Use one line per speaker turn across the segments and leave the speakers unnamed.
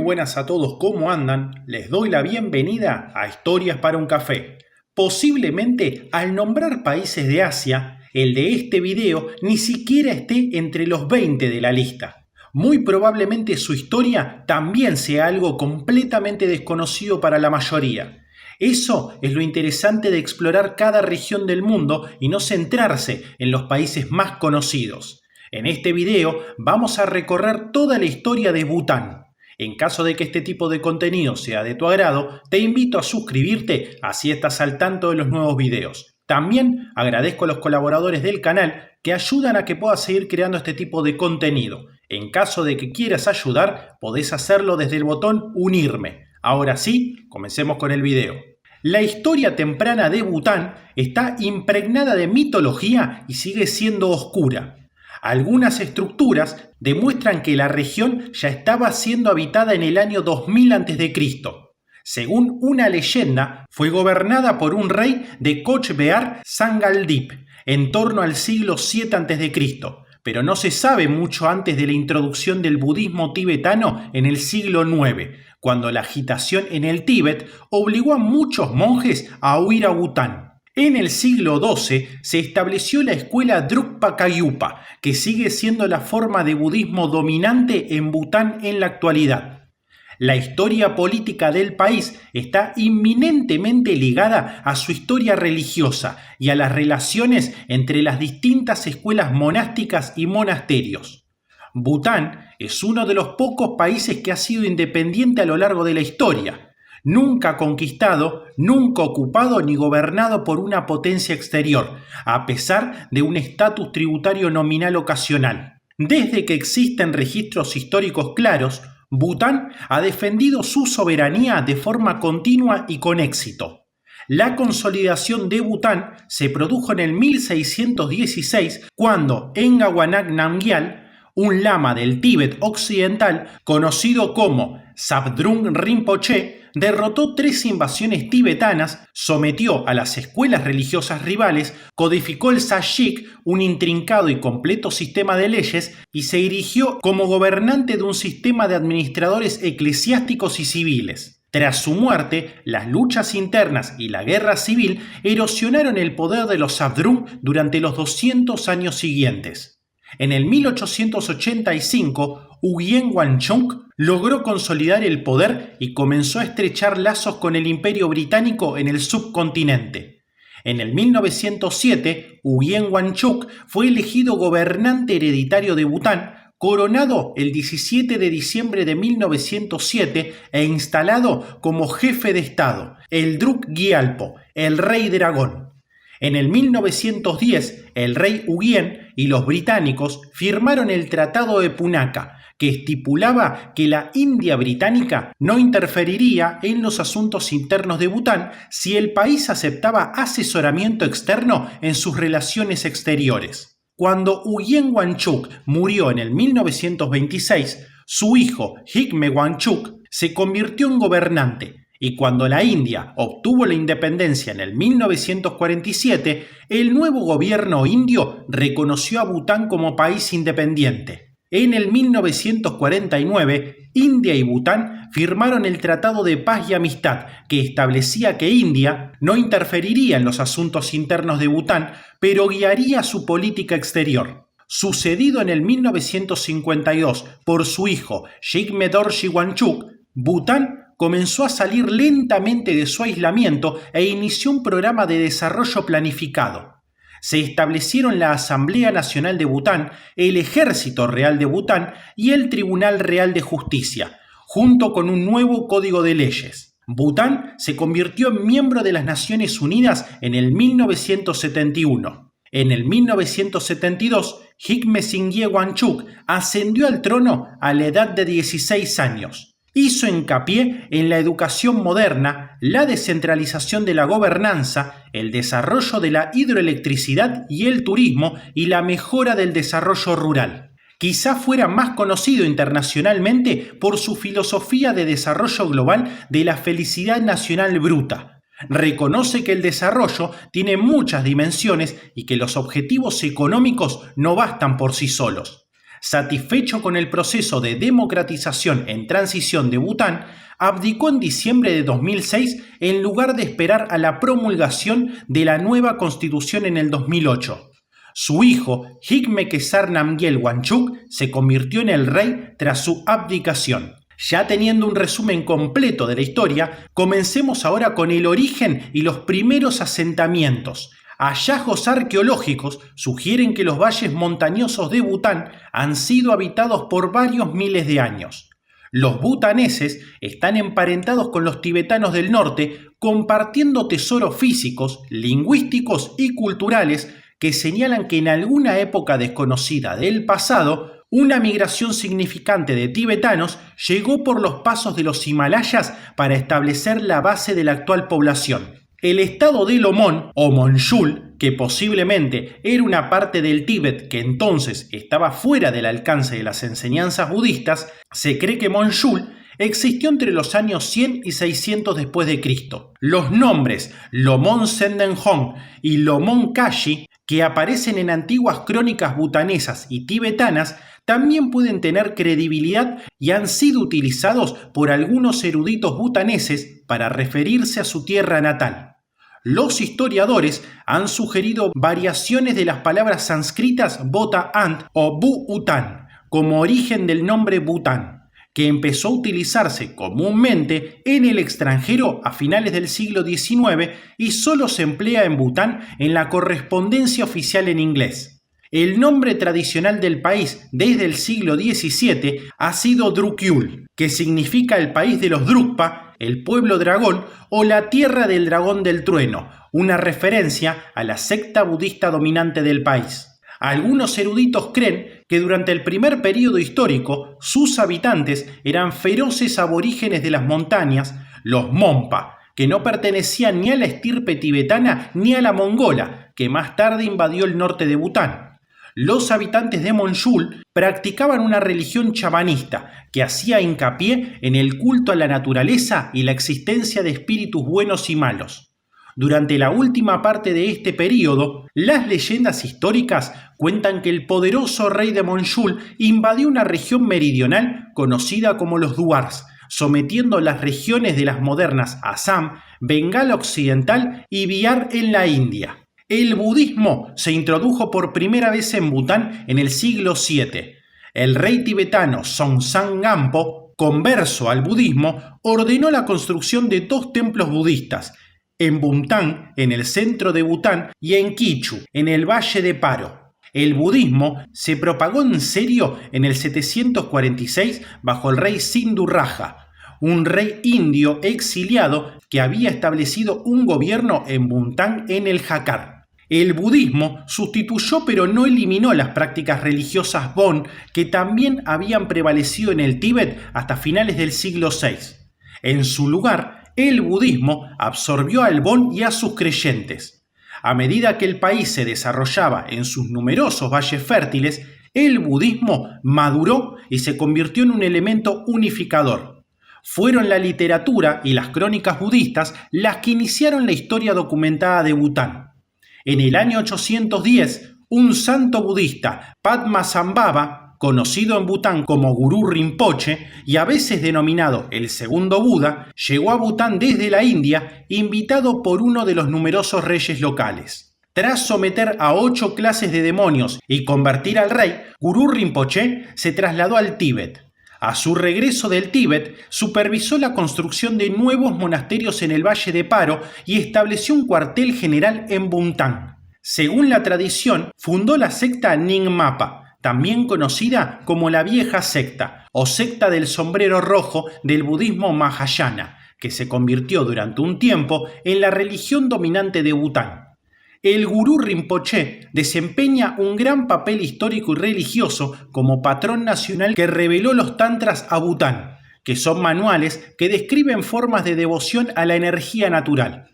buenas a todos, ¿cómo andan? Les doy la bienvenida a Historias para un Café. Posiblemente al nombrar países de Asia, el de este video ni siquiera esté entre los 20 de la lista. Muy probablemente su historia también sea algo completamente desconocido para la mayoría. Eso es lo interesante de explorar cada región del mundo y no centrarse en los países más conocidos. En este video vamos a recorrer toda la historia de Bután. En caso de que este tipo de contenido sea de tu agrado, te invito a suscribirte, así estás al tanto de los nuevos videos. También agradezco a los colaboradores del canal que ayudan a que pueda seguir creando este tipo de contenido. En caso de que quieras ayudar, podés hacerlo desde el botón Unirme. Ahora sí, comencemos con el video. La historia temprana de Bután está impregnada de mitología y sigue siendo oscura. Algunas estructuras demuestran que la región ya estaba siendo habitada en el año 2000 a.C. Según una leyenda, fue gobernada por un rey de Kochbear Sangaldip en torno al siglo 7 a.C., pero no se sabe mucho antes de la introducción del budismo tibetano en el siglo IX, cuando la agitación en el Tíbet obligó a muchos monjes a huir a Bután. En el siglo XII se estableció la escuela Drukpa Kayupa, que sigue siendo la forma de budismo dominante en Bután en la actualidad. La historia política del país está inminentemente ligada a su historia religiosa y a las relaciones entre las distintas escuelas monásticas y monasterios. Bután es uno de los pocos países que ha sido independiente a lo largo de la historia. Nunca conquistado, nunca ocupado ni gobernado por una potencia exterior, a pesar de un estatus tributario nominal ocasional. Desde que existen registros históricos claros, Bután ha defendido su soberanía de forma continua y con éxito. La consolidación de Bután se produjo en el 1616 cuando Engawanak Namgyal, un lama del Tíbet occidental conocido como Sabdrung Rinpoche, derrotó 3 invasiones tibetanas, sometió a las escuelas religiosas rivales, codificó el Sashik, un intrincado y completo sistema de leyes, y se erigió como gobernante de un sistema de administradores eclesiásticos y civiles. Tras su muerte, las luchas internas y la guerra civil erosionaron el poder de los Sabdrung durante los 200 años siguientes. En el 1885, Ugyen Wangchuck logró consolidar el poder y comenzó a estrechar lazos con el Imperio Británico en el subcontinente. En el 1907, Ugyen Wangchuck fue elegido gobernante hereditario de Bután, coronado el 17 de diciembre de 1907 e instalado como jefe de Estado, el Druk Gyalpo, el Rey Dragón. En el 1910, el rey Ugyen y los británicos firmaron el Tratado de Punakha, que estipulaba que la India británica no interferiría en los asuntos internos de Bután si el país aceptaba asesoramiento externo en sus relaciones exteriores. Cuando Ugyen Wangchuck murió en el 1926, su hijo Jigme Wangchuck se convirtió en gobernante. Y cuando la India obtuvo la independencia en el 1947, el nuevo gobierno indio reconoció a Bután como país independiente. En el 1949, India y Bután firmaron el Tratado de Paz y Amistad, que establecía que India no interferiría en los asuntos internos de Bután, pero guiaría su política exterior. Sucedido en el 1952 por su hijo Jigme Dorji Wangchuck, Bután comenzó a salir lentamente de su aislamiento e inició un programa de desarrollo planificado. Se establecieron la Asamblea Nacional de Bután, el Ejército Real de Bután y el Tribunal Real de Justicia, junto con un nuevo código de leyes. Bután se convirtió en miembro de las Naciones Unidas en el 1971. En el 1972, Jigme Singye Wangchuck ascendió al trono a la edad de 16 años. Hizo hincapié en la educación moderna, la descentralización de la gobernanza, el desarrollo de la hidroelectricidad y el turismo y la mejora del desarrollo rural. Quizá fuera más conocido internacionalmente por su filosofía de desarrollo global de la felicidad nacional bruta. Reconoce que el desarrollo tiene muchas dimensiones y que los objetivos económicos no bastan por sí solos. Satisfecho con el proceso de democratización en transición de Bután, abdicó en diciembre de 2006 en lugar de esperar a la promulgación de la nueva constitución en el 2008. Su hijo, Jigme Khesar Namgyel Wangchuk, se convirtió en el rey tras su abdicación. Ya teniendo un resumen completo de la historia, comencemos ahora con el origen y los primeros asentamientos. Hallazgos arqueológicos sugieren que los valles montañosos de Bután han sido habitados por varios miles de años. Los butaneses están emparentados con los tibetanos del norte, compartiendo tesoros físicos, lingüísticos y culturales que señalan que en alguna época desconocida del pasado, una migración significante de tibetanos llegó por los pasos de los Himalayas para establecer la base de la actual población. El estado de Lomón, o Monchul, que posiblemente era una parte del Tíbet que entonces estaba fuera del alcance de las enseñanzas budistas, se cree que Monchul existió entre los años 100 y 600 después de Cristo. Los nombres Lomón Sendenhong y Lomón Kashi, que aparecen en antiguas crónicas butanesas y tibetanas, también pueden tener credibilidad y han sido utilizados por algunos eruditos butaneses para referirse a su tierra natal. Los historiadores han sugerido variaciones de las palabras sánscritas Bota-Ant o Bu-Utan como origen del nombre Bután, que empezó a utilizarse comúnmente en el extranjero a finales del siglo XIX y solo se emplea en Bután en la correspondencia oficial en inglés. El nombre tradicional del país desde el siglo XVII ha sido Drukyul, que significa el país de los Drukpa, el pueblo dragón o la tierra del dragón del trueno, una referencia a la secta budista dominante del país. Algunos eruditos creen que durante el primer período histórico sus habitantes eran feroces aborígenes de las montañas, los Monpa, que no pertenecían ni a la estirpe tibetana ni a la mongola, que más tarde invadió el norte de Bután. Los habitantes de Monchul practicaban una religión chamanista que hacía hincapié en el culto a la naturaleza y la existencia de espíritus buenos y malos. Durante la última parte de este período, las leyendas históricas cuentan que el poderoso rey de Monchul invadió una región meridional conocida como los Duars, sometiendo las regiones de las modernas Assam, Bengala Occidental y Bihar en la India. El budismo se introdujo por primera vez en Bután en el siglo VII. El rey tibetano Songtsen Gampo, converso al budismo, ordenó la construcción de 2 templos budistas, en Bumthang, en el centro de Bután, y en Kichu, en el valle de Paro. El budismo se propagó en serio en el 746 bajo el rey Sindhu Raja, un rey indio exiliado que había establecido un gobierno en Bumthang en el Jakar. El budismo sustituyó pero no eliminó las prácticas religiosas Bon que también habían prevalecido en el Tíbet hasta finales del siglo VI. En su lugar, el budismo absorbió al Bon y a sus creyentes. A medida que el país se desarrollaba en sus numerosos valles fértiles, el budismo maduró y se convirtió en un elemento unificador. Fueron la literatura y las crónicas budistas las que iniciaron la historia documentada de Bután. En el año 810, un santo budista, Padmasambhava, conocido en Bután como Gurú Rinpoche y a veces denominado el segundo Buda, llegó a Bután desde la India, invitado por uno de los numerosos reyes locales. Tras someter a 8 clases de demonios y convertir al rey, Gurú Rinpoche se trasladó al Tíbet. A su regreso del Tíbet, supervisó la construcción de nuevos monasterios en el Valle de Paro y estableció un cuartel general en Bumthang. Según la tradición, fundó la secta Nyingmapa, también conocida como la Vieja Secta, o secta del sombrero rojo del budismo Mahayana, que se convirtió durante un tiempo en la religión dominante de Bután. El Gurú Rinpoche desempeña un gran papel histórico y religioso como patrón nacional que reveló los tantras a Bután, que son manuales que describen formas de devoción a la energía natural.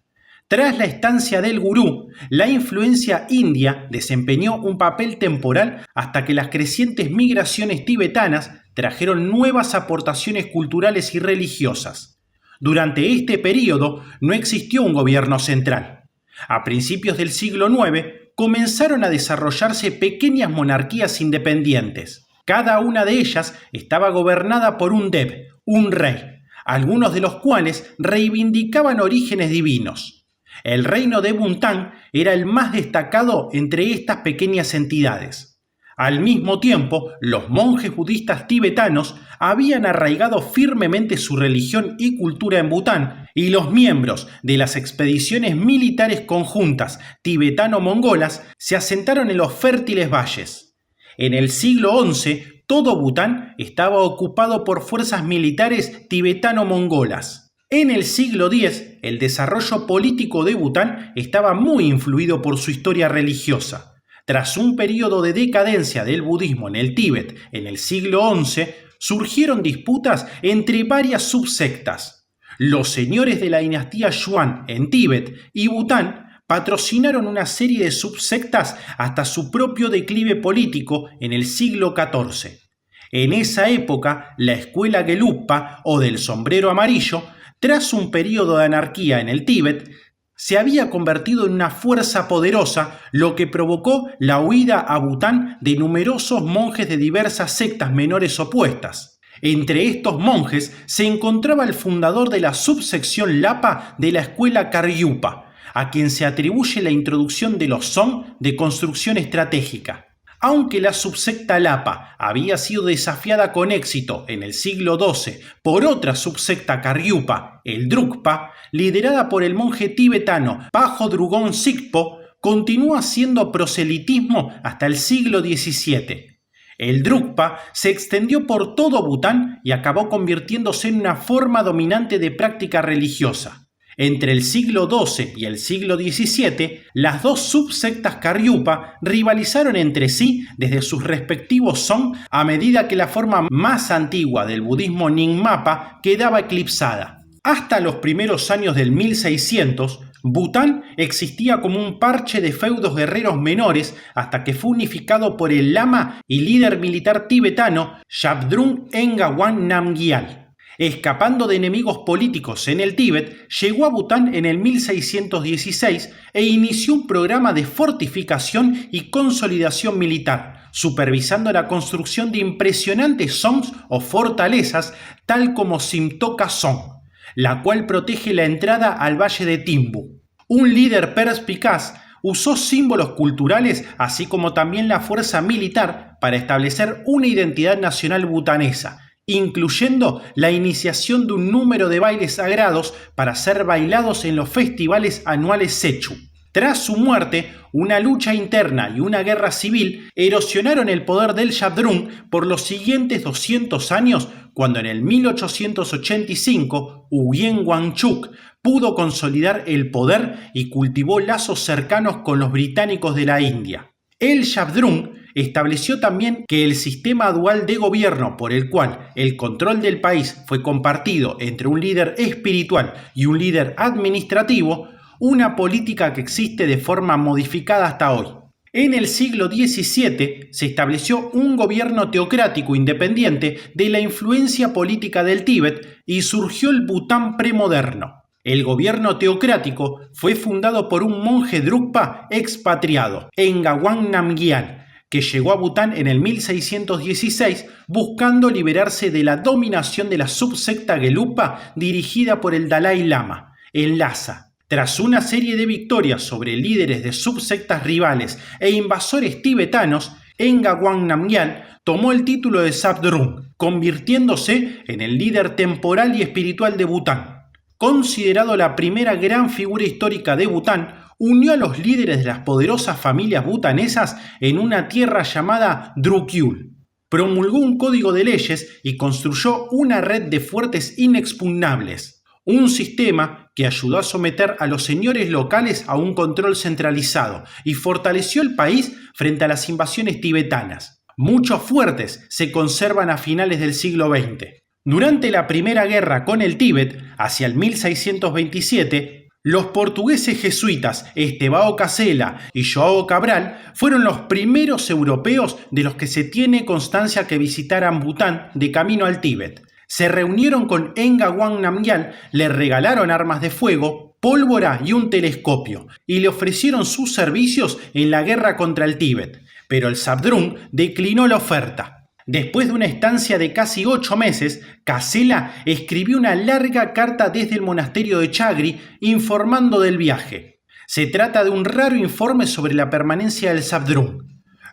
Tras la estancia del gurú, la influencia india desempeñó un papel temporal hasta que las crecientes migraciones tibetanas trajeron nuevas aportaciones culturales y religiosas. Durante este período no existió un gobierno central. A principios del siglo IX comenzaron a desarrollarse pequeñas monarquías independientes. Cada una de ellas estaba gobernada por un dev, un rey, algunos de los cuales reivindicaban orígenes divinos. El reino de Bután era el más destacado entre estas pequeñas entidades. Al mismo tiempo, los monjes budistas tibetanos habían arraigado firmemente su religión y cultura en Bután, y los miembros de las expediciones militares conjuntas tibetano-mongolas se asentaron en los fértiles valles. En el siglo XI, todo Bután estaba ocupado por fuerzas militares tibetano-mongolas. En el siglo X, el desarrollo político de Bután estaba muy influido por su historia religiosa. Tras un periodo de decadencia del budismo en el Tíbet en el siglo XI, surgieron disputas entre varias subsectas. Los señores de la dinastía Yuan en Tíbet y Bután patrocinaron una serie de subsectas hasta su propio declive político en el siglo XIV. En esa época, la escuela Gelugpa o del sombrero amarillo, tras un periodo de anarquía en el Tíbet, se había convertido en una fuerza poderosa, lo que provocó la huida a Bután de numerosos monjes de diversas sectas menores opuestas. Entre estos monjes se encontraba el fundador de la subsección Lapa de la escuela Kagyupa, a quien se atribuye la introducción de los Song de construcción estratégica. Aunque la subsecta Lapa había sido desafiada con éxito en el siglo XII por otra subsecta Kagyupa, el Drukpa, liderada por el monje tibetano Pajo Drugón Sigpo, continúa haciendo proselitismo hasta el siglo XVII. El Drukpa se extendió por todo Bután y acabó convirtiéndose en una forma dominante de práctica religiosa. Entre el siglo XII y el siglo XVII, las dos subsectas Kagyupa rivalizaron entre sí desde sus respectivos Song a medida que la forma más antigua del budismo Nyingmapa quedaba eclipsada. Hasta los primeros años del 1600, Bután existía como un parche de feudos guerreros menores hasta que fue unificado por el lama y líder militar tibetano Shabdrung Ngawang Namgyal. Escapando de enemigos políticos en el Tíbet, llegó a Bután en el 1616 e inició un programa de fortificación y consolidación militar, supervisando la construcción de impresionantes songs o fortalezas tal como Simtoka Song, la cual protege la entrada al valle de Timbu. Un líder perspicaz usó símbolos culturales así como también la fuerza militar para establecer una identidad nacional butanesa, incluyendo la iniciación de un número de bailes sagrados para ser bailados en los festivales anuales Sechu. Tras su muerte, una lucha interna y una guerra civil erosionaron el poder del Shabdrung por los siguientes 200 años, cuando en el 1885 Ugyen Wangchuck pudo consolidar el poder y cultivó lazos cercanos con los británicos de la India. El Shabdrung estableció también que el sistema dual de gobierno por el cual el control del país fue compartido entre un líder espiritual y un líder administrativo, una política que existe de forma modificada hasta hoy. En el siglo XVII se estableció un gobierno teocrático independiente de la influencia política del Tíbet y surgió el Bután premoderno. El gobierno teocrático fue fundado por un monje Drukpa expatriado, Ngawang Namgyal, que llegó a Bután en el 1616 buscando liberarse de la dominación de la subsecta Gelugpa dirigida por el Dalai Lama, en Lhasa. Tras una serie de victorias sobre líderes de subsectas rivales e invasores tibetanos, Ngawang Namgyal tomó el título de Shabdrung, convirtiéndose en el líder temporal y espiritual de Bután. Considerado la primera gran figura histórica de Bután, unió a los líderes de las poderosas familias butanesas en una tierra llamada Drukyul. Promulgó un código de leyes y construyó una red de fuertes inexpugnables, un sistema que ayudó a someter a los señores locales a un control centralizado y fortaleció el país frente a las invasiones tibetanas. Muchos fuertes se conservan a finales del siglo XX. Durante la Primera Guerra con el Tíbet, hacia el 1627, los portugueses jesuitas Estevão Casella y João Cabral fueron los primeros europeos de los que se tiene constancia que visitaran Bután de camino al Tíbet. Se reunieron con Ngawang Namgyal, le regalaron armas de fuego, pólvora y un telescopio, y le ofrecieron sus servicios en la guerra contra el Tíbet, pero el Shabdrung declinó la oferta. Después de una estancia de casi 8 meses, Casela escribió una larga carta desde el monasterio de Chagri informando del viaje. Se trata de un raro informe sobre la permanencia del Sabdrung.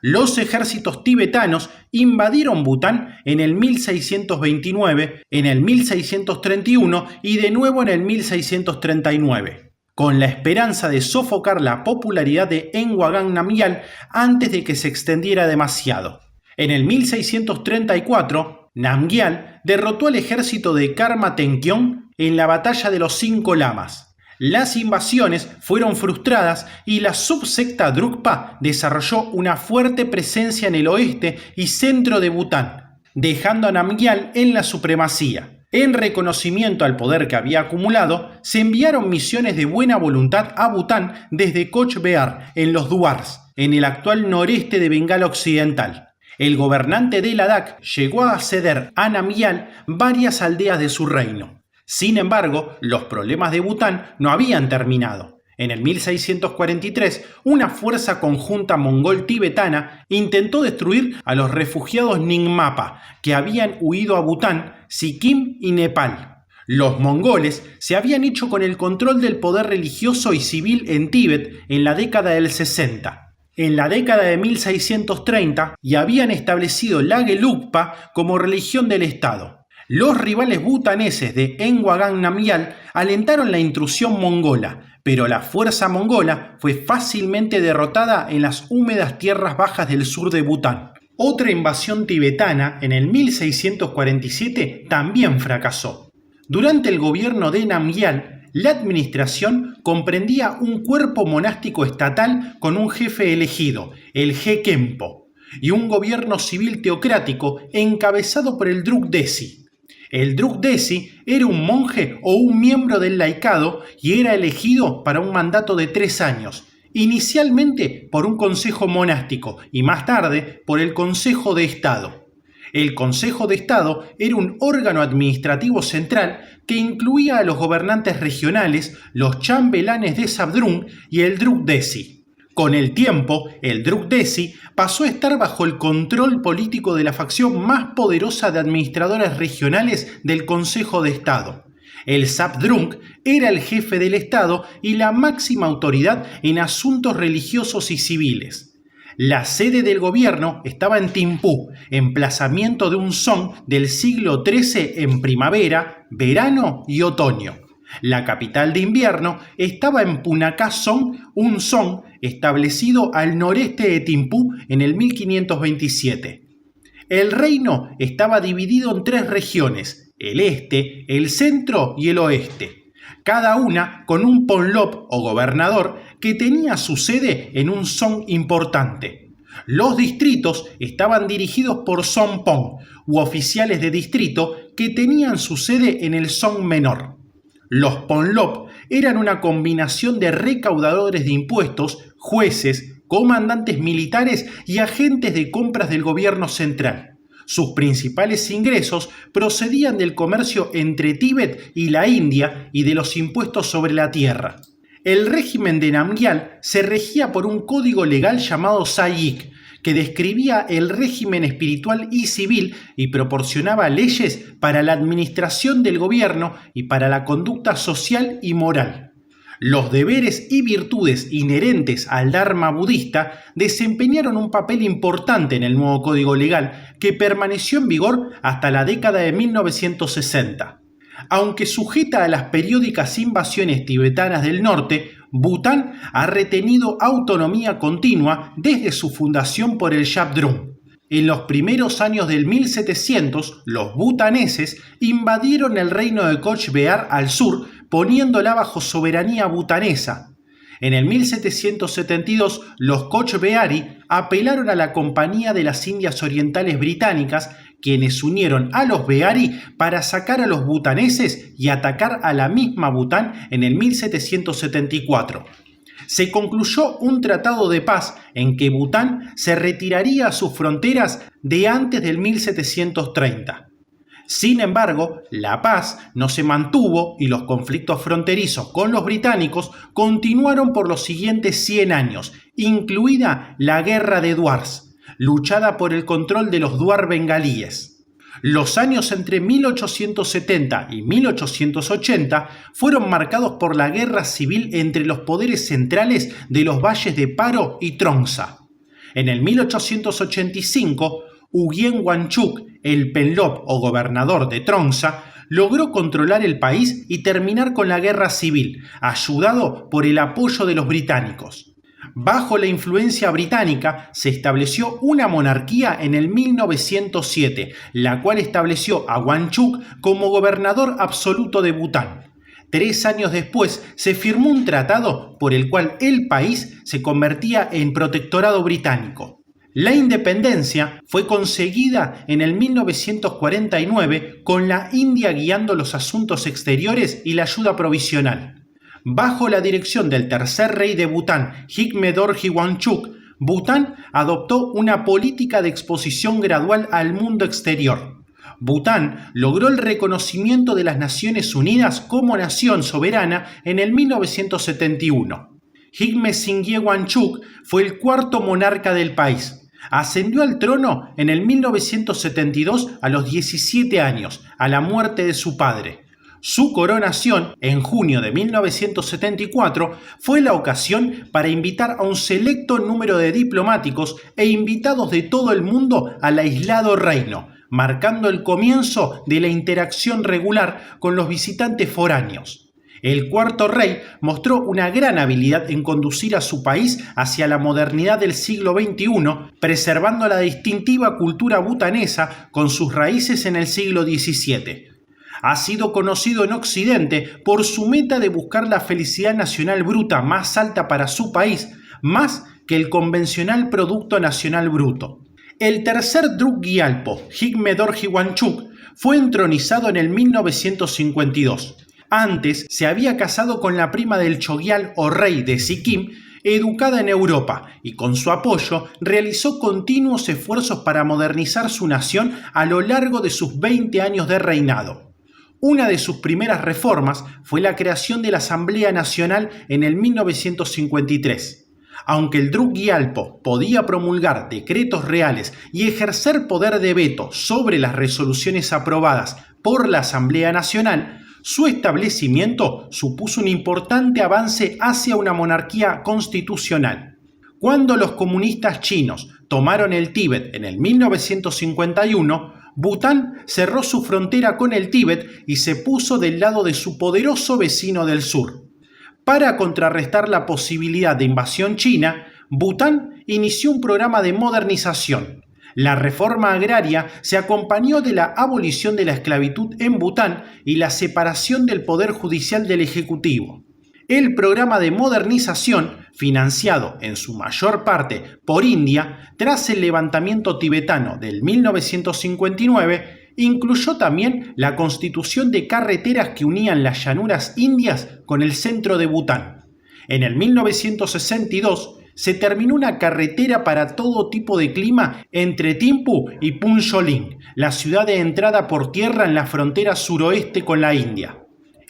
Los ejércitos tibetanos invadieron Bután en el 1629, en el 1631 y de nuevo en el 1639, con la esperanza de sofocar la popularidad de Ngawang Namgyal antes de que se extendiera demasiado. En el 1634, Namgyal derrotó al ejército de Karma Tengkiong en la batalla de los 5 lamas. Las invasiones fueron frustradas y la subsecta Drukpa desarrolló una fuerte presencia en el oeste y centro de Bután, dejando a Namgyal en la supremacía. En reconocimiento al poder que había acumulado, se enviaron misiones de buena voluntad a Bután desde Coch Bear, en los Duars, en el actual noreste de Bengala Occidental. El gobernante de Ladakh llegó a ceder a Namgyal varias aldeas de su reino. Sin embargo, los problemas de Bután no habían terminado. En el 1643, una fuerza conjunta mongol-tibetana intentó destruir a los refugiados Nyingmapa, que habían huido a Bután, Sikkim y Nepal. Los mongoles se habían hecho con el control del poder religioso y civil en Tíbet en la década del 60. En la década de 1630 y habían establecido la Gelugpa como religión del Estado. Los rivales butaneses de Ngawang Namgyal alentaron la intrusión mongola, pero la fuerza mongola fue fácilmente derrotada en las húmedas tierras bajas del sur de Bután. Otra invasión tibetana en el 1647 también fracasó. Durante el gobierno de Namgyal, la administración comprendía un cuerpo monástico estatal con un jefe elegido, el Je Khenpo, y un gobierno civil teocrático encabezado por el Druk Desi. El Druk Desi era un monje o un miembro del laicado y era elegido para un mandato de 3 años, inicialmente por un consejo monástico y más tarde por el Consejo de Estado. El Consejo de Estado era un órgano administrativo central que incluía a los gobernantes regionales, los chambelanes de Sabdrung y el Druk Desi. Con el tiempo, el Druk Desi pasó a estar bajo el control político de la facción más poderosa de administradores regionales del Consejo de Estado. El Sabdrung era el jefe del Estado y la máxima autoridad en asuntos religiosos y civiles. La sede del gobierno estaba en Thimphu, emplazamiento de un song del siglo XIII en primavera, verano y otoño. La capital de invierno estaba en Punakha Song, un song establecido al noreste de Thimphu en el 1527. El reino estaba dividido en 3 regiones, el este, el centro y el oeste, cada una con un ponlop o gobernador que tenía su sede en un song importante. Los distritos estaban dirigidos por sonpon u oficiales de distrito que tenían su sede en el song menor. Los ponlop eran una combinación de recaudadores de impuestos, jueces, comandantes militares y agentes de compras del gobierno central. Sus principales ingresos procedían del comercio entre Tíbet y la India y de los impuestos sobre la tierra. El régimen de Namgyal se regía por un código legal llamado Sayik, que describía el régimen espiritual y civil y proporcionaba leyes para la administración del gobierno y para la conducta social y moral. Los deberes y virtudes inherentes al Dharma budista desempeñaron un papel importante en el nuevo código legal que permaneció en vigor hasta la década de 1960. Aunque sujeta a las periódicas invasiones tibetanas del norte, Bután ha retenido autonomía continua desde su fundación por el Shabdrung. En los primeros años del 1700, los butaneses invadieron el reino de Coch Bear al sur, poniéndola bajo soberanía butanesa. En el 1772, los Coch Beari apelaron a la Compañía de las Indias Orientales Británicas, quienes unieron a los Beari para sacar a los butaneses y atacar a la misma Bután en el 1774. Se concluyó un tratado de paz en que Bután se retiraría a sus fronteras de antes del 1730. Sin embargo, la paz no se mantuvo y los conflictos fronterizos con los británicos continuaron por los siguientes 100 años, incluida la Guerra de Duars. luchada por el control de los duar bengalíes. Los años entre 1870 y 1880 fueron marcados por la guerra civil entre los poderes centrales de los valles de Paro y Trongsa. En el 1885, Ugyen Wangchuck, el Penlop o gobernador de Trongsa, logró controlar el país y terminar con la guerra civil, ayudado por el apoyo de los británicos. Bajo la influencia británica se estableció una monarquía en el 1907, la cual estableció a Wangchuck como gobernador absoluto de Bután. 3 años después se firmó un tratado por el cual el país se convertía en protectorado británico. La independencia fue conseguida en el 1949 con la India guiando los asuntos exteriores y la ayuda provisional. Bajo la dirección del tercer rey de Bután, Jigme Dorji Wangchuck, Bután adoptó una política de exposición gradual al mundo exterior. Bután logró el reconocimiento de las Naciones Unidas como nación soberana en el 1971. Jigme Singye Wangchuck fue el cuarto monarca del país. Ascendió al trono en el 1972 a los 17 años, a la muerte de su padre. Su coronación, en junio de 1974, fue la ocasión para invitar a un selecto número de diplomáticos e invitados de todo el mundo al aislado reino, marcando el comienzo de la interacción regular con los visitantes foráneos. El cuarto rey mostró una gran habilidad en conducir a su país hacia la modernidad del siglo XXI, preservando la distintiva cultura butanesa con sus raíces en el siglo XVII. Ha sido conocido en Occidente por su meta de buscar la felicidad nacional bruta más alta para su país, más que el convencional Producto Nacional Bruto. El tercer Druk Gyalpo, Jigme Dorji Wangchuck, fue entronizado en el 1952. Antes se había casado con la prima del Chogyal o rey de Sikkim, educada en Europa, y con su apoyo realizó continuos esfuerzos para modernizar su nación a lo largo de sus 20 años de reinado. Una de sus primeras reformas fue la creación de la Asamblea Nacional en el 1953. Aunque el Druk Gyalpo podía promulgar decretos reales y ejercer poder de veto sobre las resoluciones aprobadas por la Asamblea Nacional, su establecimiento supuso un importante avance hacia una monarquía constitucional. Cuando los comunistas chinos tomaron el Tíbet en el 1951, Bután cerró su frontera con el Tíbet y se puso del lado de su poderoso vecino del sur. Para contrarrestar la posibilidad de invasión china, Bután inició un programa de modernización. La reforma agraria se acompañó de la abolición de la esclavitud en Bután y la separación del poder judicial del ejecutivo. El programa de modernización, financiado en su mayor parte por India tras el levantamiento tibetano del 1959, incluyó también la constitución de carreteras que unían las llanuras indias con el centro de Bután. En el 1962, se terminó una carretera para todo tipo de clima entre Thimphu y Puncholing, la ciudad de entrada por tierra en la frontera suroeste con la India.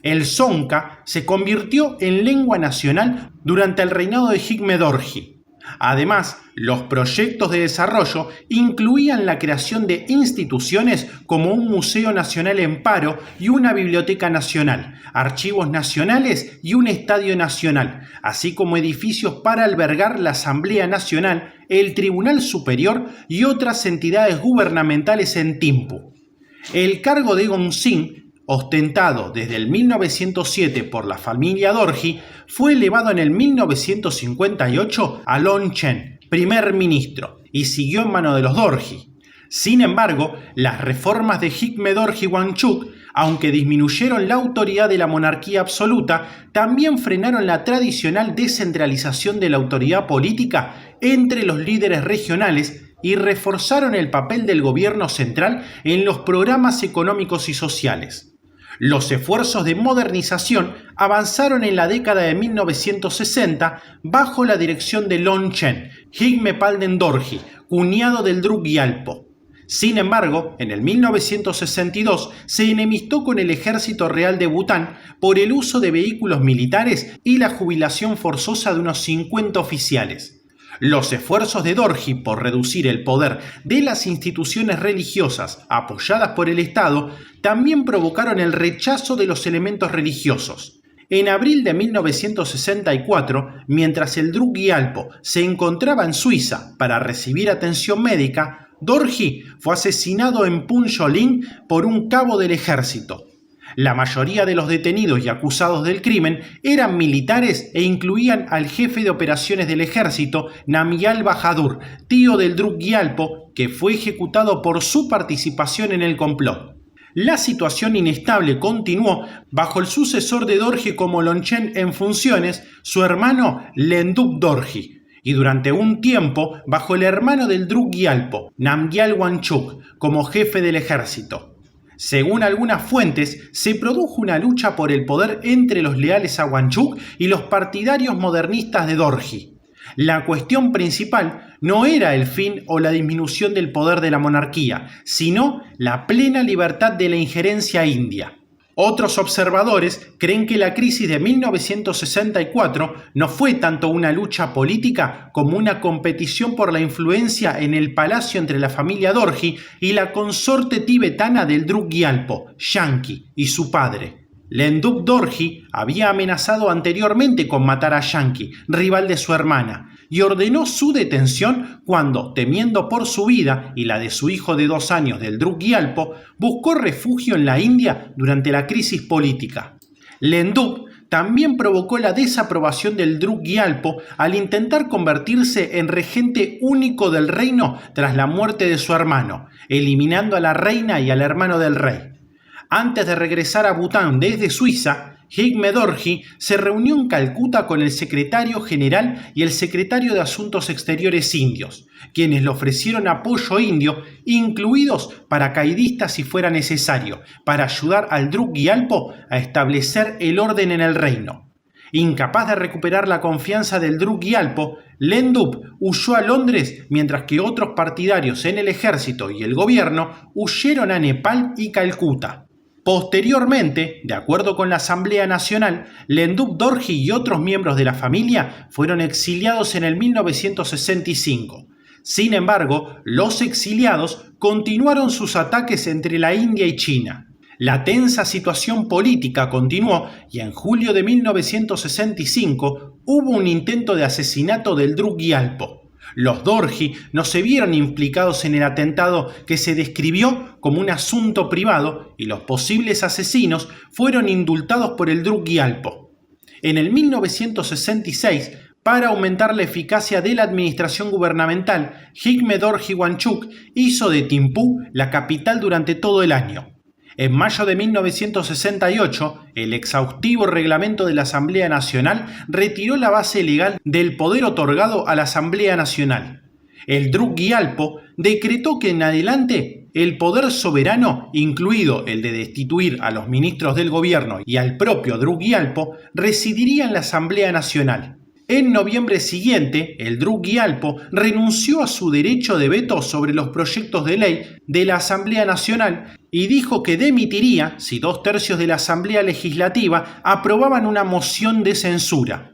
El Dzongkha se convirtió en lengua nacional durante el reinado de Jigme Dorji. Además, los proyectos de desarrollo incluían la creación de instituciones como un Museo Nacional en Paro y una Biblioteca Nacional, archivos nacionales y un Estadio Nacional, así como edificios para albergar la Asamblea Nacional, el Tribunal Superior y otras entidades gubernamentales en Thimphu. El cargo de Gongsin, ostentado desde el 1907 por la familia Dorji, fue elevado en el 1958 a Lon Chen, primer ministro, y siguió en manos de los Dorji. Sin embargo, las reformas de Jigme Dorji Wangchuck, aunque disminuyeron la autoridad de la monarquía absoluta, también frenaron la tradicional descentralización de la autoridad política entre los líderes regionales y reforzaron el papel del gobierno central en los programas económicos y sociales. Los esfuerzos de modernización avanzaron en la década de 1960 bajo la dirección de Lon Chen, Jigme Palden Dorji, cuñado del Druk Gyalpo. Sin embargo, en el 1962 se enemistó con el Ejército Real de Bután por el uso de vehículos militares y la jubilación forzosa de unos 50 oficiales. Los esfuerzos de Dorji por reducir el poder de las instituciones religiosas apoyadas por el Estado también provocaron el rechazo de los elementos religiosos. En abril de 1964, mientras el Druk Gyalpo se encontraba en Suiza para recibir atención médica, Dorji fue asesinado en Punggol-Ling por un cabo del ejército. La mayoría de los detenidos y acusados del crimen eran militares e incluían al jefe de operaciones del ejército, Namgyal Bahadur, tío del Druk Gyalpo, que fue ejecutado por su participación en el complot. La situación inestable continuó bajo el sucesor de Dorji como Longchen en funciones, su hermano Lenduk Dorji, y durante un tiempo bajo el hermano del Druk Gyalpo, Namgyal Wangchuk, como jefe del ejército. Según algunas fuentes, se produjo una lucha por el poder entre los leales a Wangchuk y los partidarios modernistas de Dorji. La cuestión principal no era el fin o la disminución del poder de la monarquía, sino la plena libertad de la injerencia india. Otros observadores creen que la crisis de 1964 no fue tanto una lucha política como una competición por la influencia en el palacio entre la familia Dorji y la consorte tibetana del Druk Gyalpo, Yanki, y su padre. Lenduk Dorji había amenazado anteriormente con matar a Yanki, rival de su hermana, y ordenó su detención cuando, temiendo por su vida y la de su hijo de 2 años del Druk Gyalpo, buscó refugio en la India durante la crisis política. Lenduk también provocó la desaprobación del Druk Gyalpo al intentar convertirse en regente único del reino tras la muerte de su hermano, eliminando a la reina y al hermano del rey. Antes de regresar a Bután desde Suiza, Jigme Dorji se reunió en Calcuta con el secretario general y el secretario de Asuntos Exteriores indios, quienes le ofrecieron apoyo indio, incluidos paracaidistas si fuera necesario, para ayudar al Druk Gyalpo a establecer el orden en el reino. Incapaz de recuperar la confianza del Druk Gyalpo, Lenduk huyó a Londres mientras que otros partidarios en el ejército y el gobierno huyeron a Nepal y Calcuta. Posteriormente, de acuerdo con la Asamblea Nacional, Lenduk Dorji y otros miembros de la familia fueron exiliados en el 1965. Sin embargo, los exiliados continuaron sus ataques entre la India y China. La tensa situación política continuó y en julio de 1965 hubo un intento de asesinato del Druk Gyalpo. Los Dorji no se vieron implicados en el atentado que se describió como un asunto privado y los posibles asesinos fueron indultados por el Druk Gyalpo. En el 1966, para aumentar la eficacia de la administración gubernamental, Jigme Dorji Wangchuk hizo de Thimphu la capital durante todo el año. En mayo de 1968, el exhaustivo reglamento de la Asamblea Nacional retiró la base legal del poder otorgado a la Asamblea Nacional. El Druk Gyalpo decretó que en adelante el poder soberano, incluido el de destituir a los ministros del gobierno y al propio Druk Gyalpo, residiría en la Asamblea Nacional. En noviembre siguiente, el Druk Gyalpo renunció a su derecho de veto sobre los proyectos de ley de la Asamblea Nacional y dijo que dimitiría si 2/3 de la Asamblea Legislativa aprobaban una moción de censura.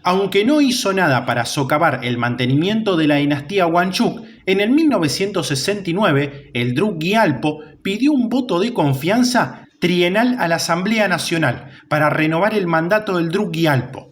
Aunque no hizo nada para socavar el mantenimiento de la dinastía Wangchuk, en el 1969 el Druk Gyalpo pidió un voto de confianza trienal a la Asamblea Nacional para renovar el mandato del Druk Gyalpo.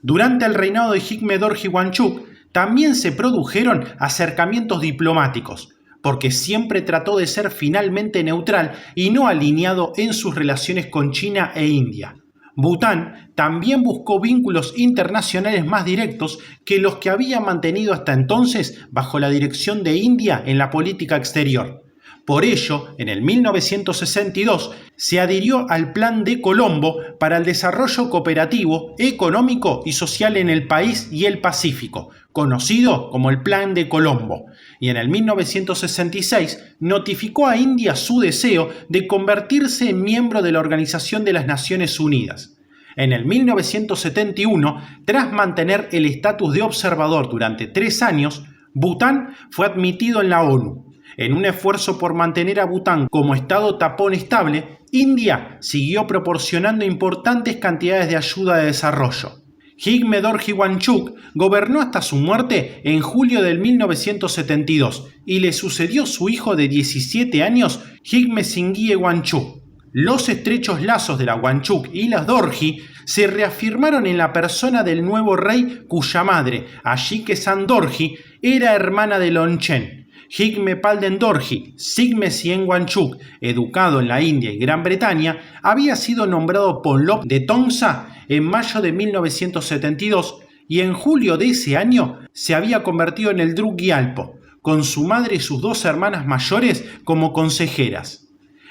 Durante el reinado de Jigme Dorji Wangchuk también se produjeron acercamientos diplomáticos, porque siempre trató de ser finalmente neutral y no alineado en sus relaciones con China e India. Bután también buscó vínculos internacionales más directos que los que había mantenido hasta entonces bajo la dirección de India en la política exterior. Por ello, en el 1962 se adhirió al Plan de Colombo para el desarrollo cooperativo, económico y social en el país y el Pacífico, conocido como el Plan de Colombo, y en el 1966 notificó a India su deseo de convertirse en miembro de la Organización de las Naciones Unidas. En el 1971, tras mantener el estatus de observador durante 3 años, Bután fue admitido en la ONU. En un esfuerzo por mantener a Bután como estado tapón estable, India siguió proporcionando importantes cantidades de ayuda de desarrollo. Jigme Dorji Wangchuck gobernó hasta su muerte en julio del 1972 y le sucedió su hijo de 17 años, Jigme Singye Wangchuck. Los estrechos lazos de la Wangchuck y las Dorji se reafirmaron en la persona del nuevo rey cuya madre, Ashike San Dorji, era hermana de Longchen. Jigme Palden Dorji, Sigme Sien Wangchuck, educado en la India y Gran Bretaña, había sido nombrado Ponlop de Tongsa en mayo de 1972 y en julio de ese año se había convertido en el Druk Gyalpo, con su madre y sus dos hermanas mayores como consejeras.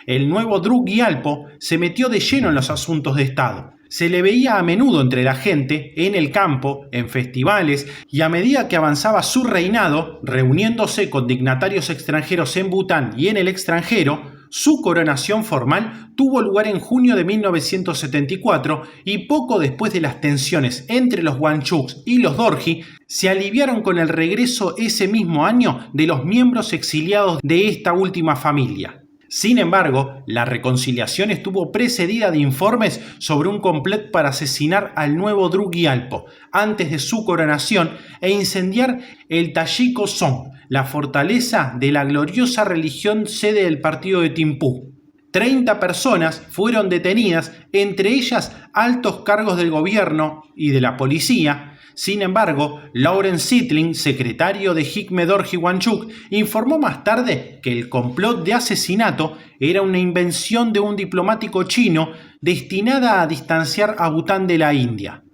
El nuevo Druk Gyalpo se metió de lleno en los asuntos de Estado. Se le veía a menudo entre la gente, en el campo, en festivales, y a medida que avanzaba su reinado, reuniéndose con dignatarios extranjeros en Bután y en el extranjero, su coronación formal tuvo lugar en junio de 1974 y poco después de las tensiones entre los Wangchucks y los Dorji se aliviaron con el regreso ese mismo año de los miembros exiliados de esta última familia. Sin embargo, la reconciliación estuvo precedida de informes sobre un complot para asesinar al nuevo Druk Gyalpo antes de su coronación e incendiar el Tashiko Song, la fortaleza de la gloriosa religión sede del partido de Thimphu. 30 personas fueron detenidas, entre ellas altos cargos del gobierno y de la policía. Sin embargo, Lawrence Sitling, secretario de Jigme Dorji Wangchuck, informó más tarde que el complot de asesinato era una invención de un diplomático chino destinada a distanciar a Bután de la India.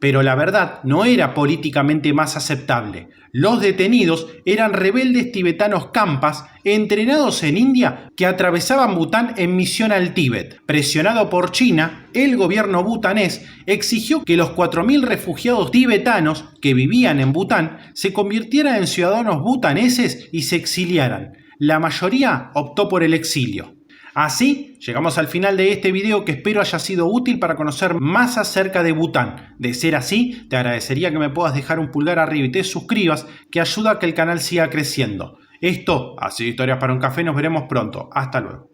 Pero la verdad no era políticamente más aceptable. Los detenidos eran rebeldes tibetanos Khampas entrenados en India que atravesaban Bután en misión al Tíbet. Presionado por China, el gobierno butanés exigió que los 4.000 refugiados tibetanos que vivían en Bután se convirtieran en ciudadanos butaneses y se exiliaran. La mayoría optó por el exilio. Así, llegamos al final de este video que espero haya sido útil para conocer más acerca de Bután. De ser así, te agradecería que me puedas dejar un pulgar arriba y te suscribas, que ayuda a que el canal siga creciendo. Esto ha sido Historias para un Café, nos veremos pronto. Hasta luego.